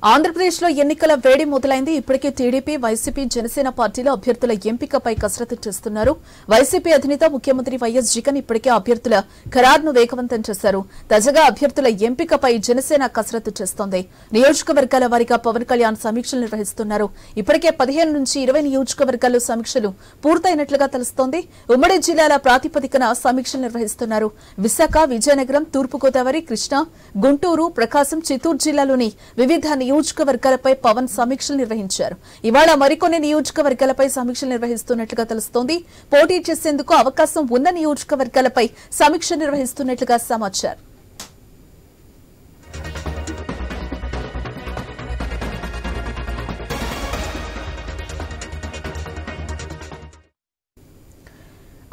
ఆంధ్రప్రదేశ్లో ఎన్నికల వేడి మొదలైంది. ఇప్పటికే టీడీపీ, వైసీపీ, జనసేన పార్టీల అభ్యర్థుల ఎంపికపై కసరత్తు చేస్తున్నారు. వైసీపీ అధినేత ముఖ్యమంత్రి వైఎస్ జగన్ ఇప్పటికే అభ్యర్థుల ఖరారును వేగవంతం చేశారు. తాజాగా అభ్యర్థుల ఎంపికపై జనసేన కసరత్తు చేస్తోంది. నియోజకవర్గాల వారీగా పవన్ కళ్యాణ్ సమీక్షలు నిర్వహిస్తున్నారు. ఇప్పటికే 15 నుంచి 20 నియోజకవర్గాల్లో సమీక్షలు పూర్తయినట్లుగా తెలుస్తోంది. ఉమ్మడి జిల్లాల ప్రాతిపదికన సమీక్షలు నిర్వహిస్తున్నారు. విశాఖ, విజయనగరం, తూర్పుగోదావరి, కృష్ణా, గుంటూరు, ప్రకాశం, చిత్తూరు జిల్లాలోని వివిధ నియోజకవర్గాలపై పవన్ సమీక్షలు నిర్వహించారు. ఇవాళ మరికొన్ని నియోజకవర్గాలపై సమీక్షలు నిర్వహిస్తున్నట్లుగా తెలుస్తోంది. పోటీ చేసేందుకు అవకాశం ఉన్న నియోజకవర్గాలపై సమీక్ష నిర్వహిస్తున్నట్లుగా సమాచారం.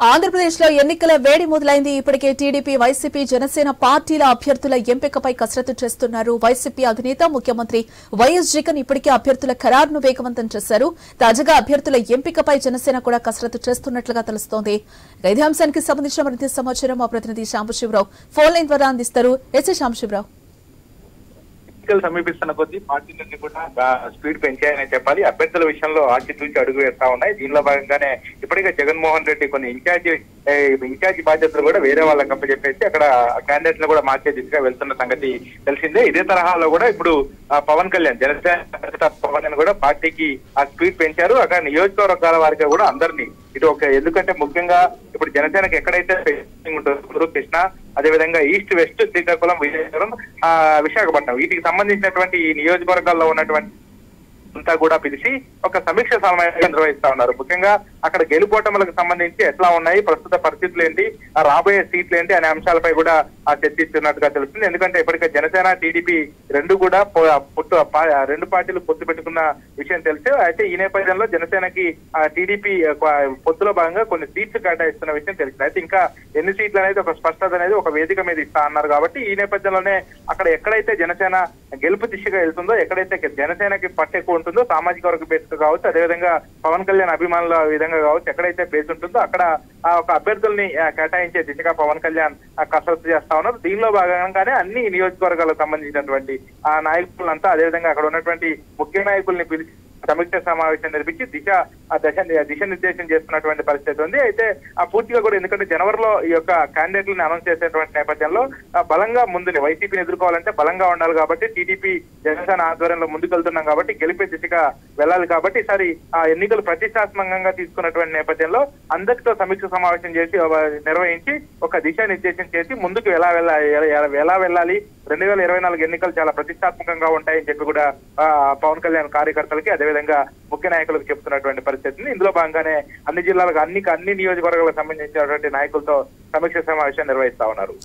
ఆంధ్రప్రదేశ్లో ఎన్నికల వేడి మొదలైంది. ఇప్పటికే టీడీపీ, వైసీపీ, జనసేన పార్టీల అభ్యర్థుల ఎంపికపై కసరత్తు చేస్తున్నారు. వైసీపీ అధినేత ముఖ్యమంత్రి వైఎస్ జగన్ ఇప్పటికే అభ్యర్థుల ఖరారును వేగవంతం చేశారు. తాజాగా అభ్యర్థుల ఎంపికపై జనసేన కూడా కసరత్తు చేస్తున్నట్లుగా తెలుస్తోంది. ఇదే అంశానికి సంబంధించిన మరింత సమాచారం మా ప్రతినిధి శాంబశివరావు ఫోన్ లైన్ ద్వారా అందిస్తారు. శాంబశివరావు, సమీపిస్తున్న కొద్దీ పార్టీలన్నీ కూడా స్పీడ్ పెంచాయని చెప్పాలి. అభ్యర్థుల విషయంలో ఆచితూచి అడుగు వేస్తా ఉన్నాయి. దీనిలో భాగంగానే ఇప్పటికే జగన్మోహన్ రెడ్డి కొన్ని ఇన్ఛార్జి బాధ్యతలు కూడా వేరే వాళ్ళకి అప్పచెప్పేసి అక్కడ క్యాండిడేట్లు కూడా మార్చే దిశగా వెళ్తున్న సంగతి తెలిసిందే. ఇదే తరహాలో కూడా ఇప్పుడు పవన్ కళ్యాణ్, జనసేన పవన్ కూడా పార్టీకి ఆ స్పీడ్ పెంచారు. అక్కడ నియోజకవర్గాల వారికి కూడా అందరినీ ఇటు ఎందుకంటే ముఖ్యంగా ఇప్పుడు జనసేనకి ఎక్కడైతే ఉంటుందో కృష్ణ, అదేవిధంగా ఈస్ట్, వెస్ట్, శ్రీకాకుళం, విజయనగరం, విశాఖపట్నం వీటికి సంబంధించినటువంటి ఈ నియోజకవర్గాల్లో ఉన్నటువంటి అంతా కూడా పిలిచి ఒక సమీక్ష సమావేశం నిర్వహిస్తా ఉన్నారు. ముఖ్యంగా అక్కడ గెలుపోటములకు సంబంధించి ఎట్లా ఉన్నాయి, ప్రస్తుత పరిస్థితులు ఏంటి, రాబోయే సీట్లు ఏంటి అనే అంశాలపై కూడా చర్చిస్తున్నట్టుగా తెలుస్తుంది. ఎందుకంటే ఇప్పటికే జనసేన, టీడీపీ రెండు పార్టీలు పొత్తు పెట్టుకున్న విషయం తెలుసు. అయితే ఈ నేపథ్యంలో జనసేనకి టీడీపీ పొత్తులో భాగంగా కొన్ని సీట్లు కేటాయిస్తున్న విషయం తెలిసింది. అయితే ఇంకా ఎన్ని సీట్లు అనేది ఒక స్పష్టత అనేది ఒక వేదిక మీద ఇస్తా అన్నారు. కాబట్టి ఈ నేపథ్యంలోనే అక్కడ ఎక్కడైతే జనసేన గెలుపు దిశగా వెళ్తుందో, ఎక్కడైతే జనసేనకి పట్టెక్కువ ఉంటుందో సామాజిక వర్గ బేస్ కావచ్చు, అదేవిధంగా పవన్ కళ్యాణ్ అభిమానుల విధంగా కావచ్చు, ఎక్కడైతే బేస్ ఉంటుందో అక్కడ ఒక అభ్యర్థుల్ని కేటాయించే దిశగా పవన్ కళ్యాణ్ కసరత్తు చేస్తా ఉన్నారు. దీనిలో భాగంగానే అన్ని నియోజకవర్గాలకు సంబంధించినటువంటి ఆ నాయకులంతా, అదేవిధంగా అక్కడ ఉన్నటువంటి ముఖ్య నాయకుల్ని పిలిచి సమీక్ష సమావేశం నిర్మించి దిశానిర్దేశం చేస్తున్నటువంటి పరిస్థితి ఉంది. అయితే పూర్తిగా కూడా ఎందుకంటే జనవరిలో ఈ యొక్క క్యాండిడేట్లను అనౌన్స్ చేసేటువంటి నేపథ్యంలో బలంగా ముందుని వైసీపీని ఎదుర్కోవాలంటే బలంగా ఉండాలి. కాబట్టి టీడీపీ, జనసేన ఆధ్వర్యంలో ముందుకెళ్తున్నాం కాబట్టి గెలిపే దిశగా వెళ్ళాలి. కాబట్టి ఈసారి ఆ ఎన్నికలు ప్రతిష్టాత్మకంగా తీసుకున్నటువంటి నేపథ్యంలో అందరితో సమీక్ష సమావేశం చేసి నిర్వహించి ఒక దిశానిర్దేశం చేసి ముందుకు ఎలా వెళ్ళాలి, 2024 ఎన్నికలు చాలా ప్రతిష్టాత్మకంగా ఉంటాయని చెప్పి కూడా పవన్ కళ్యాణ్ కార్యకర్తలకి అదేవిధంగా ముఖ్య నాయకులకు చెప్తున్నటువంటి పరిస్థితిని. ఇందులో భాగంగానే అన్ని జిల్లాలకు అన్ని నియోజకవర్గాలకు సంబంధించినటువంటి నాయకులతో సమీక్ష సమావేశం నిర్వహిస్తా ఉన్నారు.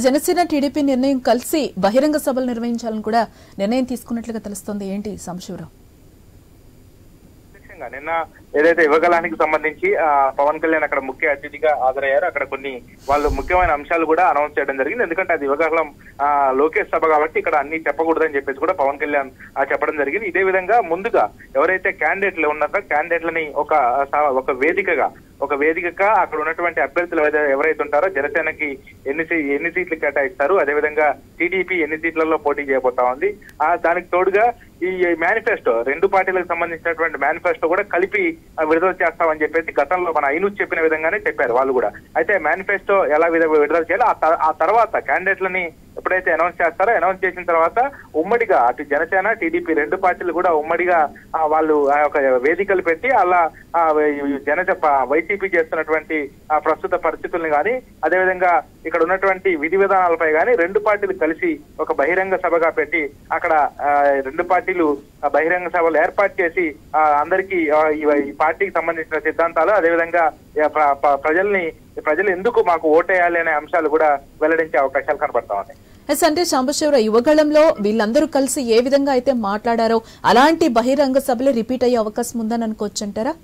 జనసేన, టీడీపీ నిర్ణయం కలిసి బహిరంగ సభలు నిర్వహించాలని కూడా నిర్ణయం తీసుకున్నట్లుగా తెలుస్తోంది. ఏంటి సంశివరావు? నిన్న ఏదైతే యువగలానికి సంబంధించి పవన్ కళ్యాణ్ అక్కడ ముఖ్య అతిథిగా హాజరయ్యారు. అక్కడ కొన్ని వాళ్ళు ముఖ్యమైన అంశాలు కూడా అనౌన్స్ చేయడం జరిగింది. ఎందుకంటే అది యువగలం లోకేష్ సభ కాబట్టి ఇక్కడ అన్ని చెప్పకూడదని చెప్పేసి కూడా పవన్ కళ్యాణ్ చెప్పడం జరిగింది. ఇదే విధంగా ముందుగా ఎవరైతే క్యాండిడేట్లు ఉన్నారో క్యాండిడేట్లని ఒక వేదికగా అక్కడ ఉన్నటువంటి అభ్యర్థులు ఎవరైతే ఉంటారో జనసేనకి ఎన్ని సీట్లు కేటాయిస్తారు, అదేవిధంగా టీడీపీ ఎన్ని సీట్లలో పోటీ చేయబోతా ఉంది, దానికి తోడుగా ఈ మేనిఫెస్టో రెండు పార్టీలకు సంబంధించినటువంటి మేనిఫెస్టో కూడా కలిపి విడుదల చేస్తామని చెప్పేసి గతంలో మన ఐనూజ్ చెప్పిన విధంగానే చెప్పారు వాళ్ళు కూడా. అయితే మేనిఫెస్టో ఎలా విడుదల చేయాలి, ఆ తర్వాత క్యాండిడేట్లని ఎప్పుడైతే అనౌన్స్ చేస్తారో అనౌన్స్ చేసిన తర్వాత ఉమ్మడిగా అటు జనసేన, టీడీపీ రెండు పార్టీలు కూడా ఉమ్మడిగా వాళ్ళు ఆ యొక్క వేదికలు పెట్టి అలా వైసీపీ చేస్తున్నటువంటి ప్రస్తుత పరిస్థితుల్ని కానీ అదేవిధంగా ఇక్కడ ఉన్నటువంటి విధి విధానాలపై కానీ రెండు పార్టీలు కలిసి ఒక బహిరంగ సభగా పెట్టి అక్కడ రెండు పార్టీలు బహిరంగ సభలు ఏర్పాటు చేసి అందరికీ ఈ పార్టీకి సంబంధించిన సిద్ధాంతాలు అదేవిధంగా ప్రజలు ఎందుకు మాకు ఓటేయాలి అనే అంశాలు కూడా వెల్లడించే అవకాశాలు కనబడతా ఉన్నాయి. అంటే శాంబశివరావు, యువగళంలో వీళ్ళందరూ కలిసి ఏ విధంగా అయితే మాట్లాడారో అలాంటి బహిరంగ సభలు రిపీట్ అయ్యే అవకాశం ఉందని అనుకోవచ్చు అంటారా?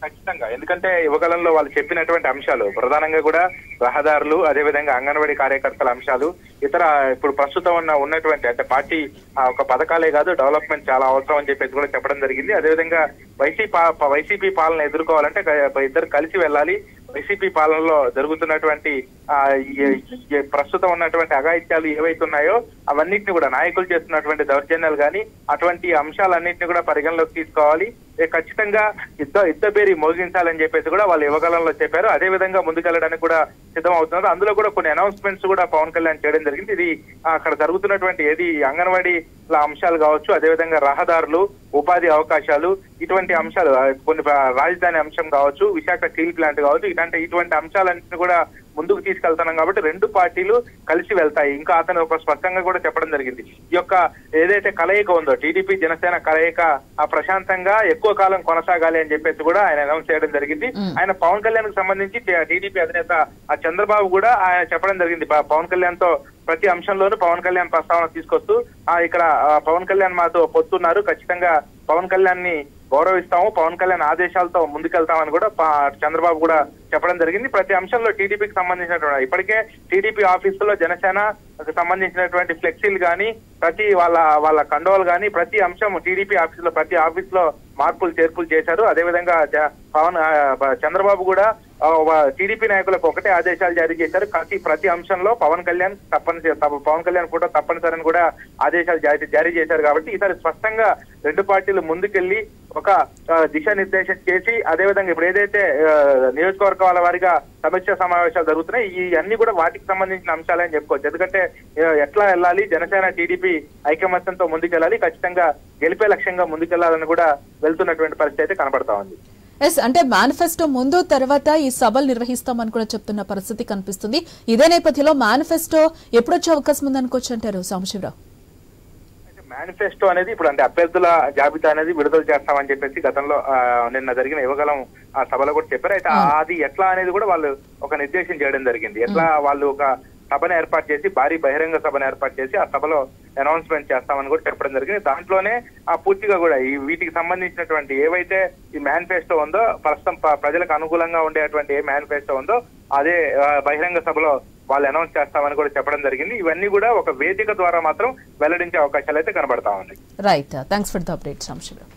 ఖచ్చితంగా. ఎందుకంటే యువకాలంలో వాళ్ళు చెప్పినటువంటి అంశాలు ప్రధానంగా కూడా రహదారులు, అదేవిధంగా అంగన్వాడీ కార్యకర్తల అంశాలు, ఇతర ఇప్పుడు ప్రస్తుతం ఉన్నటువంటి అంటే పార్టీ ఒక పథకాలే కాదు డెవలప్మెంట్ చాలా అవసరం అని చెప్పేసి కూడా చెప్పడం జరిగింది. అదేవిధంగా వైసీపీ పాలన ఎదుర్కోవాలంటే ఇద్దరు కలిసి వెళ్ళాలి, వైసీపీ పాలనలో జరుగుతున్నటువంటి ప్రస్తుతం ఉన్నటువంటి అఘాయిత్యాలు ఏవైతే ఉన్నాయో అవన్నిటిని కూడా నాయకులు చేస్తున్నటువంటి దౌర్జన్యాలు కానీ అటువంటి అంశాలన్నింటినీ కూడా పరిగణలోకి తీసుకోవాలి. ఖచ్చితంగా యుద్ధ పేరు మోగించాలని చెప్పేసి కూడా వాళ్ళు యువకాలంలో చెప్పారు. అదే విధంగా ముందుకెళ్ళడానికి కూడా సిద్ధం అవుతున్నారు. అందులో కూడా కొన్ని అనౌన్స్మెంట్స్ కూడా పవన్ కళ్యాణ్ చేయడం జరిగింది. ఇది అక్కడ జరుగుతున్నటువంటి ఏది అంగన్వాడీ అంశాలు కావచ్చు, అదేవిధంగా రహదారులు, ఉపాధి అవకాశాలు, ఇటువంటి అంశాలు, కొన్ని రాజధాని అంశం కావచ్చు, విశాఖ స్టీల్ ప్లాంట్ కావచ్చు, ఇటువంటి అంశాలన్నింటినీ కూడా ముందుకు తీసుకెళ్తున్నాం కాబట్టి రెండు పార్టీలు కలిసి వెళ్తాయి. ఇంకా అతను ఒక స్పష్టంగా కూడా చెప్పడం జరిగింది, ఈ యొక్క ఏదైతే కలయిక ఉందో టీడీపీ జనసేన కలయిక ప్రశాంతంగా ఎక్కువ కాలం కొనసాగాలి అని చెప్పేసి కూడా ఆయన అనౌన్స్ చేయడం జరిగింది. ఆయన పవన్ కళ్యాణ్ కు సంబంధించి టీడీపీ అధినేత చంద్రబాబు కూడా ఆయన చెప్పడం జరిగింది. పవన్ కళ్యాణ్ తో ప్రతి అంశంలోనూ పవన్ కళ్యాణ్ ప్రస్తావన తీసుకొస్తూ ఇక్కడ పవన్ కళ్యాణ్ మాతో పొత్తున్నారు, ఖచ్చితంగా పవన్ కళ్యాణ్ ని గౌరవిస్తాము, పవన్ కళ్యాణ్ ఆదేశాలతో ముందుకెళ్తామని కూడా చంద్రబాబు కూడా చెప్పడం జరిగింది. ప్రతి అంశంలో టీడీపీకి సంబంధించినటువంటి ఇప్పటికే టీడీపీ ఆఫీసులో జనసేనకు సంబంధించినటువంటి ఫ్లెక్సీలు కానీ, ప్రతి వాళ్ళ కండోలు కానీ, ప్రతి అంశం టీడీపీ ఆఫీసులో ప్రతి ఆఫీసులో మార్పులు చేర్పులు చేశారు. అదేవిధంగా చంద్రబాబు కూడా టీడీపీ నాయకులకు ఒకటే ఆదేశాలు జారీ చేశారు, ప్రతి అంశంలో పవన్ కళ్యాణ్ ఫోటో తప్పనిసరిని కూడా ఆదేశాలు జారీ చేశారు. కాబట్టి ఈసారి స్పష్టంగా రెండు పార్టీలు ముందుకెళ్లి ఒక దిశానిర్దేశం చేసి, అదేవిధంగా ఇప్పుడు ఏదైతే నియోజకవర్గాల వారిగా సమీక్ష సమావేశాలు జరుగుతున్నాయి, ఈ అన్ని కూడా వాటికి సంబంధించిన అంశాలని చెప్పుకోవచ్చు. ఎందుకంటే ఎట్లా వెళ్ళాలి, జనసేన టీడీపీ ఐకమత్యంతో ముందుకెళ్ళాలి, ఖచ్చితంగా గెలిపే లక్ష్యంగా ముందుకెళ్లాలని కూడా వెళ్తున్నటువంటి పరిస్థితి అయితే కనబడతా ఉంది. అంటే మేనిఫెస్టో ముందు తర్వాత ఈ సభలు నిర్వహిస్తామని కూడా చెప్తున్న పరిస్థితి కనిపిస్తుంది. ఇదే నేపథ్యంలో మేనిఫెస్టో ఎప్పుడొచ్చే అవకాశం ఉందనుకోవచ్చు అంటారు సాంబశివరావు? మేనిఫెస్టో అనేది ఇప్పుడు అంటే అభ్యర్థుల జాబితా అనేది విడుదల చేస్తామని చెప్పేసి గతంలో నిన్న జరిగిన యువగలం ఆ సభలో కూడా చెప్పారు. అయితే అది ఎట్లా అనేది కూడా వాళ్ళు ఒక నిర్దేశం చేయడం జరిగింది. ఎట్లా వాళ్ళు ఒక సభను ఏర్పాటు చేసి, భారీ బహిరంగ సభను ఏర్పాటు చేసి ఆ సభలో అనౌన్స్మెంట్ చేస్తామని కూడా చెప్పడం జరిగింది. దాంట్లోనే పూర్తిగా కూడా వీటికి సంబంధించినటువంటి ఏవైతే ఈ మేనిఫెస్టో ఉందో, ప్రస్తుతం ప్రజలకు అనుకూలంగా ఉండేటువంటి ఏ మేనిఫెస్టో ఉందో అదే బహిరంగ సభలో వాళ్ళు అనౌన్స్ చేస్తామని కూడా చెప్పడం జరిగింది. ఇవన్నీ కూడా ఒక వేదిక ద్వారా మాత్రం వెల్లడించే అవకాశాలు అయితే కనబడతా ఉన్నాయి. Right, thanks for the update Sambasivarao.